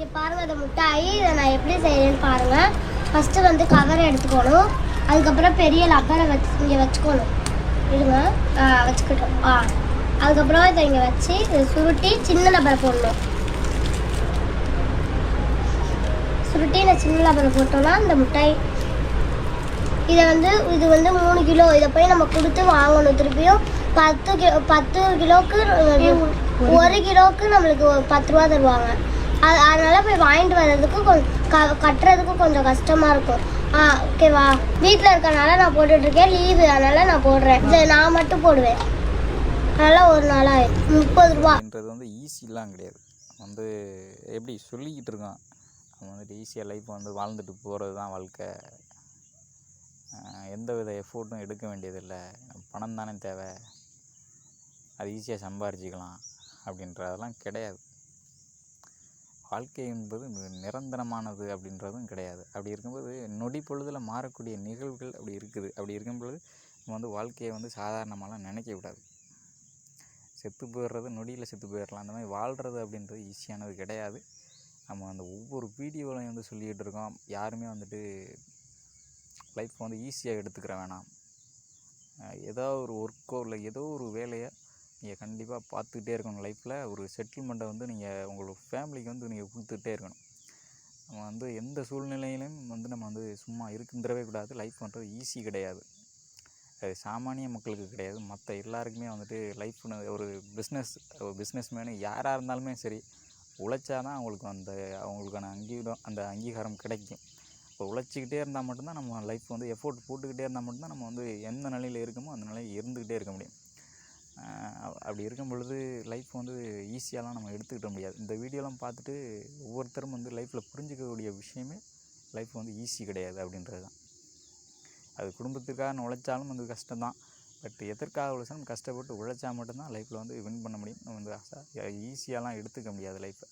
இங்கே பாருங்கள் இந்த மிட்டாய் இதை நான் எப்படி செய்யறேன்னு பாருங்கள். ஃபஸ்ட்டு வந்து கவரை எடுத்துக்கணும். அதுக்கப்புறம் பெரிய லப்பரை இங்கே வச்சுக்கணும். இருங்க வச்சுக்கிட்டோம். அதுக்கப்புறம் இதை இங்கே வச்சு இதை சுருட்டி சின்ன லப்பரை போடணும். சுருட்டி இந்த சின்ன லப்பரை போட்டோம்னா இந்த மிட்டாய் இது வந்து 3 கிலோ. இதை போய் நம்ம கொடுத்து வாங்கணும். திருப்பியும் 10 கிலோவுக்கு 1 கிலோவுக்கு நம்மளுக்கு 10 ரூபா தருவாங்க. அதனால் போய் வாங்கிட்டு வர்றதுக்கு கட்டுறதுக்கு கொஞ்சம் கஷ்டமாக இருக்கும். ஓகேவா? வீட்டில் இருக்கனால நான் போட்டுட்ருக்கேன். லீவு அதனால் நான் போடுறேன். இதை நான் மட்டும் போடுவேன். அதனால் ஒரு நாளாக 30 ரூபான்றது வந்து ஈஸிலாம் கிடையாது. வந்து எப்படி சொல்லிக்கிட்டு இருக்கோம், நம்ம வந்துட்டு ஈஸியாக லைஃப் வந்து வாழ்ந்துட்டு போகிறது தான் வாழ்க்கை. எந்த வித எஃபோர்ட்டும் எடுக்க வேண்டியதில்லை. பணம் தானே தேவை, அது ஈஸியாக சம்பாரிச்சிக்கலாம் அப்படின்றதெல்லாம் கிடையாது. வாழ்க்கை என்பது நிரந்தரமானது அப்படின்றதும் கிடையாது. அப்படி இருக்கும்போது நொடி பொழுதில் மாறக்கூடிய நிகழ்வுகள் அப்படி இருக்குது. அப்படி இருக்கும்பொழுது நம்ம வந்து வாழ்க்கையை வந்து சாதாரணமாலாம் நினைக்க விடாது. செத்து போயிடுறது நொடியில் செத்து போயிடலாம். அந்த மாதிரி வாழ்கிறது அப்படின்றது ஈஸியானது கிடையாது. நம்ம அந்த ஒவ்வொரு வீடியோவிலையும் வந்து சொல்லிக்கிட்டு இருக்கோம், யாருமே வந்துட்டு லைஃப் வந்து ஈஸியாக எடுத்துக்கிற வேணாம். ஏதோ ஒரு ஒர்க்கோ இல்லை ஏதோ ஒரு வேலையை நீங்கள் கண்டிப்பாக பார்த்துக்கிட்டே இருக்கணும். லைஃப்பில் ஒரு செட்டில்மெண்ட்டை வந்து நீங்கள் உங்களோட ஃபேமிலிக்கு வந்து நீங்கள் கொடுத்துக்கிட்டே இருக்கணும். நம்ம வந்து எந்த சூழ்நிலையிலையும் வந்து நம்ம வந்து சும்மா இருந்துடவே கூடாது. லைஃப் பண்ணுறது ஈஸி கிடையாது. அது சாமானிய மக்களுக்கு கிடையாது, மற்ற எல்லாருக்குமே வந்துட்டு லைஃப்னு ஒரு பிஸ்னஸ் மேனு யாராக இருந்தாலுமே சரி, உழைச்சா தான் அவங்களுக்கான அங்கீகாரம் கிடைக்கும். இப்போ உழைச்சிக்கிட்டே இருந்தால் மட்டும்தான் நம்ம லைஃப் வந்து எஃபோர்ட் போட்டுக்கிட்டே இருந்தால் மட்டும்தான் நம்ம வந்து எந்த நிலையில் இருக்கமோ அந்த நிலையில் இருந்துக்கிட்டே இருக்க முடியும். அப்படி இருக்கும் பொழுது லைஃப் வந்து ஈஸியாலாம் நம்ம எடுத்துக்கிட்ட முடியாது. இந்த வீடியோலாம் பார்த்துட்டு ஒவ்வொருத்தரும் வந்து லைஃப்பில் புரிஞ்சிக்கக்கூடிய விஷயமே லைஃப் வந்து ஈஸி கிடையாது அப்படின்றது தான். அது குடும்பத்துக்காக உழைச்சாலும் வந்து கஷ்டம்தான். பட் எதற்காக உழைச்சாலும் கஷ்டப்பட்டு உழைச்சா மட்டும்தான் லைஃப்பில் வந்து வின் பண்ண முடியும். நம்ம வந்து ஈஸியாலாம் எடுத்துக்க முடியாது லைஃப்பை.